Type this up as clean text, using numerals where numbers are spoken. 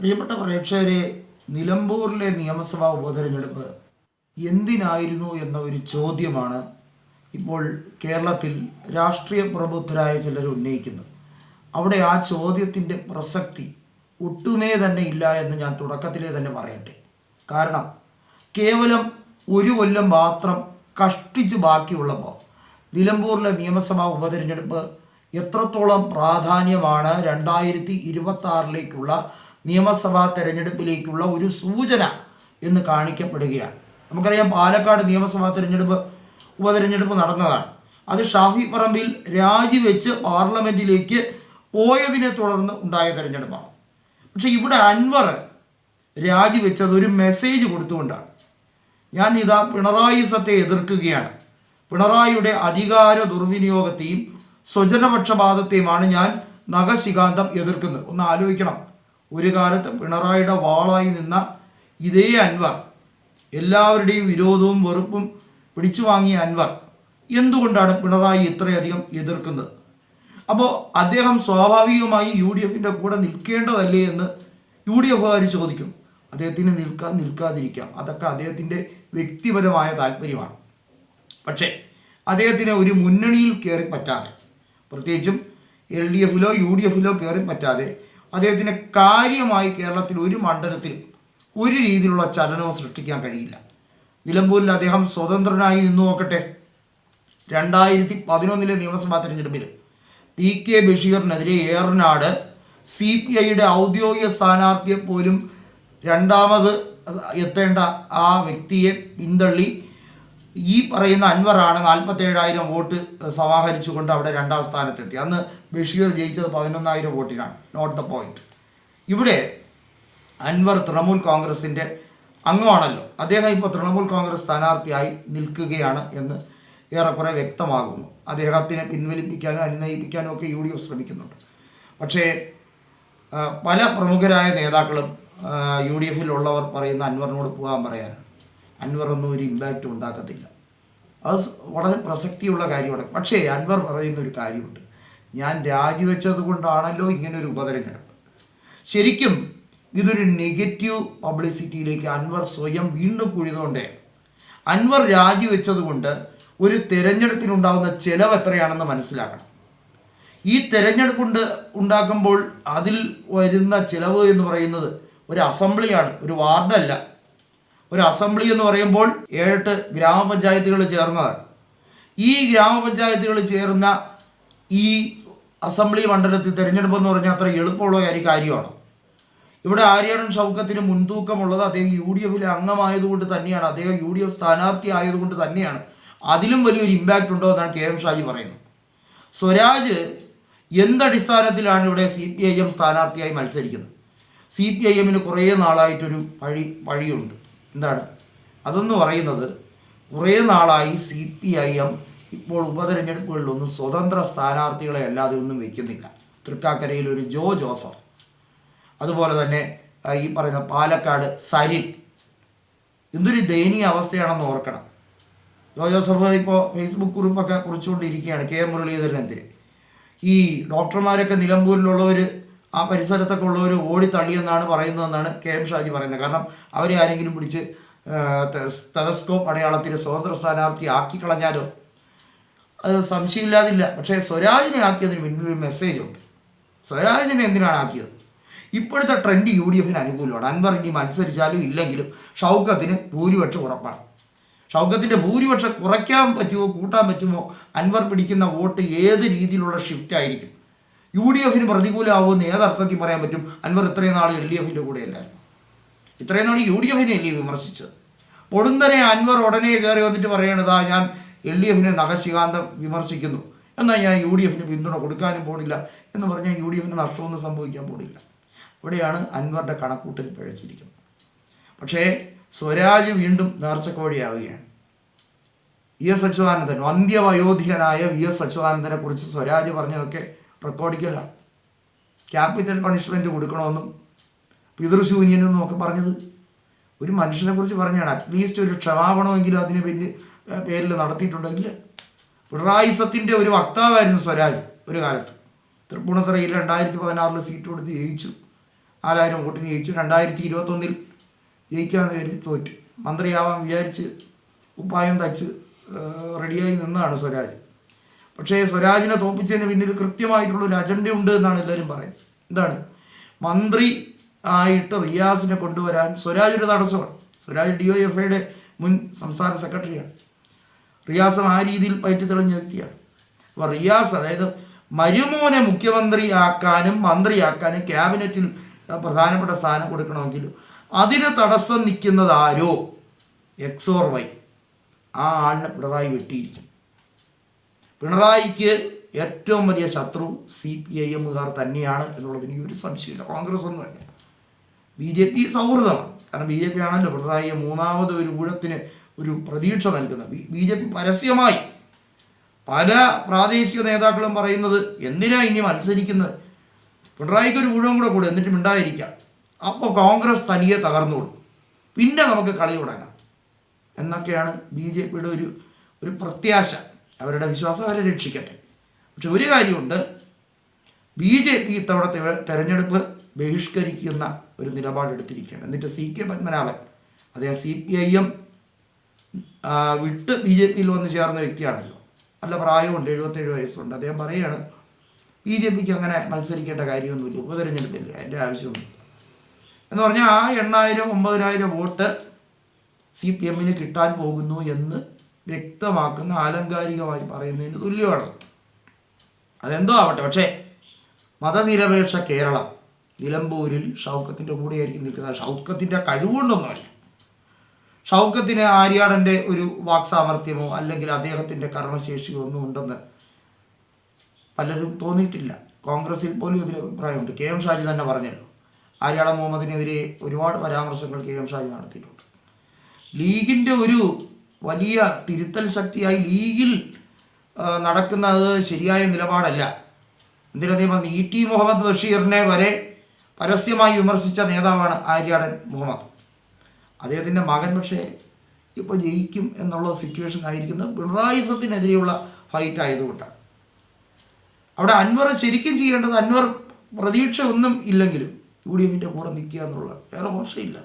പ്രിയപ്പെട്ട പ്രേക്ഷകരെ, നിലമ്പൂരിലെ നിയമസഭാ ഉപതെരഞ്ഞെടുപ്പ് എന്തിനായിരുന്നു എന്ന ഒരു ചോദ്യമാണ് ഇപ്പോൾ കേരളത്തിൽ രാഷ്ട്രീയ പ്രബുദ്ധരായ ചിലർ ഉന്നയിക്കുന്നത്. അവിടെ ആ ചോദ്യത്തിൻ്റെ പ്രസക്തി ഒട്ടുമേ തന്നെ ഇല്ല എന്ന് ഞാൻ തുടക്കത്തിലേ തന്നെ പറയട്ടെ. കാരണം കേവലം ഒരു കൊല്ലം മാത്രം കഷ്ടിച്ച് ബാക്കിയുള്ളപ്പോൾ നിലമ്പൂരിലെ നിയമസഭാ ഉപതെരഞ്ഞെടുപ്പ് എത്രത്തോളം പ്രാധാന്യമാണ് 2026 നിയമസഭാ തെരഞ്ഞെടുപ്പിലേക്കുള്ള ഒരു സൂചന എന്ന് കാണിക്കപ്പെടുകയാണ്. നമുക്കറിയാം, പാലക്കാട് നിയമസഭാ ഉപതെരഞ്ഞെടുപ്പ് നടന്നതാണ്. അത് ഷാഫി പറമ്പിൽ രാജിവെച്ച് പാർലമെൻറ്റിലേക്ക് പോയതിനെ തുടർന്ന് ഉണ്ടായ തെരഞ്ഞെടുപ്പാണ്. പക്ഷേ ഇവിടെ അൻവർ രാജിവെച്ചത് ഒരു മെസ്സേജ് കൊടുത്തുകൊണ്ടാണ്. ഞാൻ ഇതാ പിണറായിസത്തെ എതിർക്കുകയാണ്, പിണറായിയുടെ അധികാര ദുർവിനിയോഗത്തെയും സ്വജനപക്ഷപാതത്തെയുമാണ് ഞാൻ നഖശികാന്തം എതിർക്കുന്നത്. ഒന്ന് ആലോചിക്കണം, ഒരു കാലത്ത് പിണറായിയുടെ വാളായി നിന്ന ഇതേ അൻവർ, എല്ലാവരുടെയും വിരോധവും വെറുപ്പും പിടിച്ചു വാങ്ങിയ അൻവർ എന്തുകൊണ്ടാണ് പിണറായി ഇത്രയധികം എതിർക്കുന്നത്? അപ്പോൾ അദ്ദേഹം സ്വാഭാവികമായി UDF കൂടെ നിൽക്കേണ്ടതല്ലേ എന്ന് UDF ചോദിക്കും. അദ്ദേഹത്തിന് നിൽക്കാതിരിക്കാം, അതൊക്കെ അദ്ദേഹത്തിൻ്റെ വ്യക്തിപരമായ താല്പര്യമാണ്. പക്ഷേ അദ്ദേഹത്തിന് ഒരു മുന്നണിയിൽ കയറി പറ്റാതെ, പ്രത്യേകിച്ചും LDF UDF കയറി പറ്റാതെ അദ്ദേഹത്തിന് കാര്യമായി കേരളത്തിൽ ഒരു മണ്ഡലത്തിലും ഒരു രീതിയിലുള്ള ചലനവും സൃഷ്ടിക്കാൻ കഴിയില്ല. നിലമ്പൂരിൽ അദ്ദേഹം സ്വതന്ത്രനായി നിന്നു നോക്കട്ടെ. 2011 നിയമസഭാ തെരഞ്ഞെടുപ്പിൽ PK ബഷീറിനെതിരെ ഏറനാട് CPIയുടെ ഔദ്യോഗിക സ്ഥാനാർത്ഥിയെ പോലും രണ്ടാമത് എത്തേണ്ട ആ വ്യക്തിയെ പിന്തള്ളി ഈ പറയുന്ന അൻവറാണ് 47,000 വോട്ട് സമാഹരിച്ചുകൊണ്ട് അവിടെ രണ്ടാം സ്ഥാനത്തെത്തി. അന്ന് ബഷീർ ജയിച്ചത് 11,000 വോട്ടിനാണ്. Not the point. ഇവിടെ അൻവർ തൃണമൂൽ കോൺഗ്രസിൻ്റെ അംഗമാണല്ലോ. അദ്ദേഹം ഇപ്പോൾ തൃണമൂൽ കോൺഗ്രസ് സ്ഥാനാർത്ഥിയായി നിൽക്കുകയാണ് എന്ന് ഏറെക്കുറെ വ്യക്തമാകുന്നു. അദ്ദേഹത്തിനെ പിൻവലിപ്പിക്കാനോ അനുനയിപ്പിക്കാനോ ഒക്കെ UDF ശ്രമിക്കുന്നുണ്ട്. പക്ഷേ പല പ്രമുഖരായ നേതാക്കളും UDF പറയുന്ന അൻവറിനോട് പോകാൻ പറയാനാണ്. അൻവറൊന്നും ഒരു ഇമ്പാക്റ്റ് ഉണ്ടാക്കത്തില്ല. അത് വളരെ പ്രസക്തിയുള്ള കാര്യമാണ്. പക്ഷേ അൻവർ പറയുന്ന ഒരു കാര്യമുണ്ട്, ഞാൻ രാജിവെച്ചത് കൊണ്ടാണല്ലോ ഇങ്ങനൊരു ഉപതെരഞ്ഞെടുപ്പ്. ശരിക്കും ഇതൊരു നെഗറ്റീവ് പബ്ലിസിറ്റിയിലേക്ക് അൻവർ സ്വയം വീണ്ടും കുഴിതുകൊണ്ടേ. അൻവർ രാജിവെച്ചത് കൊണ്ട് ഒരു തെരഞ്ഞെടുപ്പിനുണ്ടാകുന്ന ചിലവ് എത്രയാണെന്ന് മനസ്സിലാക്കണം. ഈ തെരഞ്ഞെടുപ്പ് ഉണ്ടാക്കുമ്പോൾ അതിൽ വരുന്ന ചിലവ് എന്ന് പറയുന്നത് ഒരു അസംബ്ലിയാണ്, ഒരു വാർഡല്ല. ഒരു അസംബ്ലി എന്ന് പറയുമ്പോൾ 7 ഗ്രാമപഞ്ചായത്തുകൾ ചേർന്നതാണ്. ഈ ഗ്രാമപഞ്ചായത്തുകൾ ചേർന്ന ഈ അസംബ്ലി മണ്ഡലത്തിൽ തിരഞ്ഞെടുപ്പ് എന്ന് പറഞ്ഞാൽ അത്ര എളുപ്പമുള്ള കാര്യമാണ്. ഇവിടെ ആര്യാടൻ ഷൗക്കത്തിന് മുൻതൂക്കമുള്ളത് അദ്ദേഹം UDF അംഗമായതുകൊണ്ട് തന്നെയാണ്, അദ്ദേഹം UDF സ്ഥാനാർത്ഥി ആയതുകൊണ്ട് തന്നെയാണ്. അതിലും വലിയൊരു ഇമ്പാക്റ്റ് ഉണ്ടോ എന്നാണ് KM ഷാജി പറയുന്നത്. സ്വരാജ് എന്തടിസ്ഥാനത്തിലാണ് ഇവിടെ CPIM സ്ഥാനാർത്ഥിയായി മത്സരിക്കുന്നത്? CPIM കുറേ നാളായിട്ടൊരു പഴിയുണ്ട്. എന്താണ് അതെന്ന് പറയുന്നത്? കുറേ നാളായി CPIM ഇപ്പോൾ ഉപതെരഞ്ഞെടുപ്പുകളിലൊന്നും സ്വതന്ത്ര സ്ഥാനാർത്ഥികളെ അല്ലാതെ ഒന്നും വയ്ക്കുന്നില്ല. തൃക്കാക്കരയിൽ ഒരു ജോ ജോസഫ്, അതുപോലെ തന്നെ ഈ പറയുന്ന പാലക്കാട് സരിൻ. എന്തൊരു ദയനീയ അവസ്ഥയാണെന്ന് ഓർക്കണം. ജോ ജോസഫ് ഇപ്പോൾ ഫേസ്ബുക്ക് കുറിപ്പൊക്കെ കുറിച്ചുകൊണ്ടിരിക്കുകയാണ് KM മുരളീധരനെതിരെ. ഈ ഡോക്ടർമാരൊക്കെ നിലമ്പൂരിലുള്ളവർ, ആ പരിസരത്തൊക്കെ ഉള്ളവർ ഓടിത്തള്ളിയെന്നാണ് പറയുന്നതെന്നാണ് KM ഷാജി പറയുന്നത്. കാരണം അവരെ ആരെങ്കിലും പിടിച്ച് ടെലസ്കോപ്പ് അടയാളത്തിൽ സ്വതന്ത്ര സ്ഥാനാർത്ഥി ആക്കി കളഞ്ഞാലോ, അത് സംശയമില്ലാതില്ല. പക്ഷേ സ്വരാജിനെ ആക്കിയതിന് പിന്നൊരു മെസ്സേജുണ്ട്. സ്വരാജിനെ എന്തിനാണ് ആക്കിയത്? ഇപ്പോഴത്തെ ട്രെൻഡ് UDF അനുകൂലമാണ്. അൻവർ ഇനി മത്സരിച്ചാലും ഇല്ലെങ്കിലും ഷൗക്കത്തിന് ഭൂരിപക്ഷം ഉറപ്പാണ്. ഷൗക്കത്തിൻ്റെ ഭൂരിപക്ഷം കുറയ്ക്കാൻ പറ്റുമോ കൂട്ടാൻ പറ്റുമോ, അൻവർ പിടിക്കുന്ന വോട്ട് ഏത് രീതിയിലുള്ള ഷിഫ്റ്റ് ആയിരിക്കും, UDF പ്രതികൂലമാവുമെന്ന് ഏതർത്ഥത്തിൽ പറയാൻ പറ്റും? അൻവർ ഇത്രയും നാൾ LDF കൂടെ അല്ലായിരുന്നു, ഇത്രയും നാൾ UDF അല്ലേ വിമർശിച്ചത്. പൊടുന്നനെ അൻവർ ഉടനെ കയറി വന്നിട്ട് പറയണതാ ഞാൻ LDF നഖശികാന്തം വിമർശിക്കുന്നു, എന്നാൽ ഞാൻ UDF പിന്തുണ കൊടുക്കാനും പോണില്ല എന്ന് പറഞ്ഞാൽ UDF നഷ്ടമൊന്നും സംഭവിക്കാൻ പോണില്ല. ഇവിടെയാണ് അൻവറുടെ കണക്കൂട്ടൽ പിഴച്ചിരിക്കുന്നത്. പക്ഷേ സ്വരാജ് വീണ്ടും നേർച്ചക്കോടിയാവുകയാണ്. VS അച്യുതാനന്ദൻ, വന്ധ്യവയോധികനായ VS അച്യുതാനന്ദനെ കുറിച്ച് സ്വരാജ് പറഞ്ഞതൊക്കെ റെക്കോർഡിക്കലാണ്. ക്യാപിറ്റൽ പണിഷ്മെൻറ്റ് കൊടുക്കണമെന്നും പിതൃശൂന്യനെന്നും ഒക്കെ പറഞ്ഞത് ഒരു മനുഷ്യനെ കുറിച്ച് പറഞ്ഞാണ്. അറ്റ്ലീസ്റ്റ് ഒരു ക്ഷമാപണമെങ്കിലും അതിന് പേരിൽ നടത്തിയിട്ടുണ്ടെങ്കിൽ. പിണറായിസത്തിൻ്റെ ഒരു വക്താവായിരുന്നു സ്വരാജ് ഒരു കാലത്ത്. തൃപ്പൂണിത്തുറയിൽ 2016 സീറ്റ് കൊടുത്ത് ജയിച്ചു. 4000 വോട്ടിന് ജയിച്ചു. 2021 ജയിക്കാമെന്ന് കരുതി തോറ്റു. മന്ത്രിയാവാൻ വിചാരിച്ച് ഉപ്പായം തച്ച് റെഡിയായി നിന്നാണ് സ്വരാജ്. പക്ഷേ സ്വരാജിനെ തോൽപ്പിച്ചതിന് പിന്നിൽ കൃത്യമായിട്ടുള്ളൊരു അജണ്ട ഉണ്ട് എന്നാണ് എല്ലാവരും പറയുന്നത്. എന്താണ്? മന്ത്രി ആയിട്ട് റിയാസിനെ കൊണ്ടുവരാൻ സ്വരാജ് ഒരു തടസ്സമാണ്. സ്വരാജ് DYFIയുടെ മുൻ സംസ്ഥാന സെക്രട്ടറിയാണ്. റിയാസും ആ രീതിയിൽ പയറ്റി തെളിഞ്ഞ വ്യക്തിയാണ്. അപ്പോൾ റിയാസ്, അതായത് മരുമോനെ മുഖ്യമന്ത്രിയാക്കാനും മന്ത്രിയാക്കാനും ക്യാബിനറ്റിൽ പ്രധാനപ്പെട്ട സ്ഥാനം കൊടുക്കണമെങ്കിലും അതിന് തടസ്സം നിൽക്കുന്നത് ആരോ, X or Y, ആ ആളിനെ പിണറായി വെട്ടിയിരിക്കും. പിണറായിക്ക് ഏറ്റവും വലിയ ശത്രു CPIMകാർ തന്നെയാണ് എന്നുള്ളതിന് ഈ ഒരു സംശയമില്ല. കോൺഗ്രസ് ഒന്നുമല്ല. BJP സൗഹൃദമാണ്. കാരണം BJP ആണല്ലോ പിണറായിയെ മൂന്നാമത് ഒരു ഊഴത്തിന് ഒരു പ്രതീക്ഷ നൽകുന്നത്. BJP പരസ്യമായി പല പ്രാദേശിക നേതാക്കളും പറയുന്നത്, എന്തിനാ ഇനി മത്സരിക്കുന്നത്, പിണറായിക്ക് ഒരു ഊഴം കൂടെ എന്നിട്ട് മിണ്ടായിരിക്കാം, അപ്പോൾ കോൺഗ്രസ് തനിയെ തകർന്നോളും, പിന്നെ നമുക്ക് കളി തുടങ്ങാം എന്നൊക്കെയാണ് BJPയുടെ ഒരു പ്രത്യാശ. അവരുടെ വിശ്വാസം അവരെ രക്ഷിക്കട്ടെ. പക്ഷെ ഒരു കാര്യമുണ്ട്, BJP ഇത്തവണത്തെ തെരഞ്ഞെടുപ്പ് ബഹിഷ്കരിക്കുന്ന ഒരു നിലപാടെടുത്തിരിക്കുകയാണ്. എന്നിട്ട് CK പത്മനാഭൻ, അദ്ദേഹം CPIM വിട്ട് BJPയിൽ വന്ന് ചേർന്ന വ്യക്തിയാണല്ലോ, നല്ല പ്രായമുണ്ട്, 77 വയസ്സുണ്ട്. അദ്ദേഹം പറയുകയാണ് BJPക്ക് അങ്ങനെ മത്സരിക്കേണ്ട കാര്യമൊന്നുമില്ല, ഉപതെരഞ്ഞെടുപ്പില്ല, അതിൻ്റെ ആവശ്യമൊന്നുമില്ല എന്ന് പറഞ്ഞാൽ ആ 8,000-9,000 വോട്ട് CPMന് കിട്ടാൻ പോകുന്നു എന്ന് വ്യക്തമാക്കുന്ന ആലങ്കാരികമായി പറയുന്നതിന് തുല്യമാണ്. അതെന്തോ ആവട്ടെ. പക്ഷേ മതനിരപേക്ഷ കേരളം നിലമ്പൂരിൽ ഷൗക്കത്തിൻ്റെ കൂടെയായിരിക്കും നിൽക്കുന്നത്. ഷൗക്കത്തിൻ്റെ കഴിവുകൊണ്ടൊന്നുമല്ല. ഷൗക്കത്തിന് ആര്യാടൻ്റെ ഒരു വാക്സാമർത്ഥ്യമോ അല്ലെങ്കിൽ അദ്ദേഹത്തിൻ്റെ കർമ്മശേഷിയോ ഒന്നും ഉണ്ടെന്ന് പലരും തോന്നിയിട്ടില്ല. കോൺഗ്രസിൽ പോലും ഇതിന് അഭിപ്രായമുണ്ട്. KM ഷാജി തന്നെ പറഞ്ഞല്ലോ, ആര്യാട മുഹമ്മദിനെതിരെ ഒരുപാട് പരാമർശങ്ങൾ KM ഷാജി നടത്തിയിട്ടുണ്ട്. ലീഗിൻ്റെ ഒരു വലിയ തിരുത്തൽ ശക്തിയായി ലീഗിൽ നടക്കുന്നത് ശരിയായ നിലപാടല്ല. എന്തിനധികം ET മുഹമ്മദ് ബഷീറിനെ വരെ പരസ്യമായി വിമർശിച്ച നേതാവാണ് ആര്യാടൻ മുഹമ്മദ്. അദ്ദേഹത്തിൻ്റെ മകൻ പക്ഷേ ഇപ്പോൾ ജയിക്കും എന്നുള്ള സിറ്റുവേഷൻ ആയിരിക്കുന്നത് പിണറായിസത്തിനെതിരെയുള്ള ഫൈറ്റ് ആയതുകൊണ്ടാണ്. അവിടെ അൻവർ ശരിക്കും ചെയ്യേണ്ടത്, അൻവർ പ്രതീക്ഷ ഒന്നും ഇല്ലെങ്കിലും UDFൻ്റെ കൂടെ നിൽക്കുക എന്നുള്ള, വേറെ ഓപ്ഷനില്ല.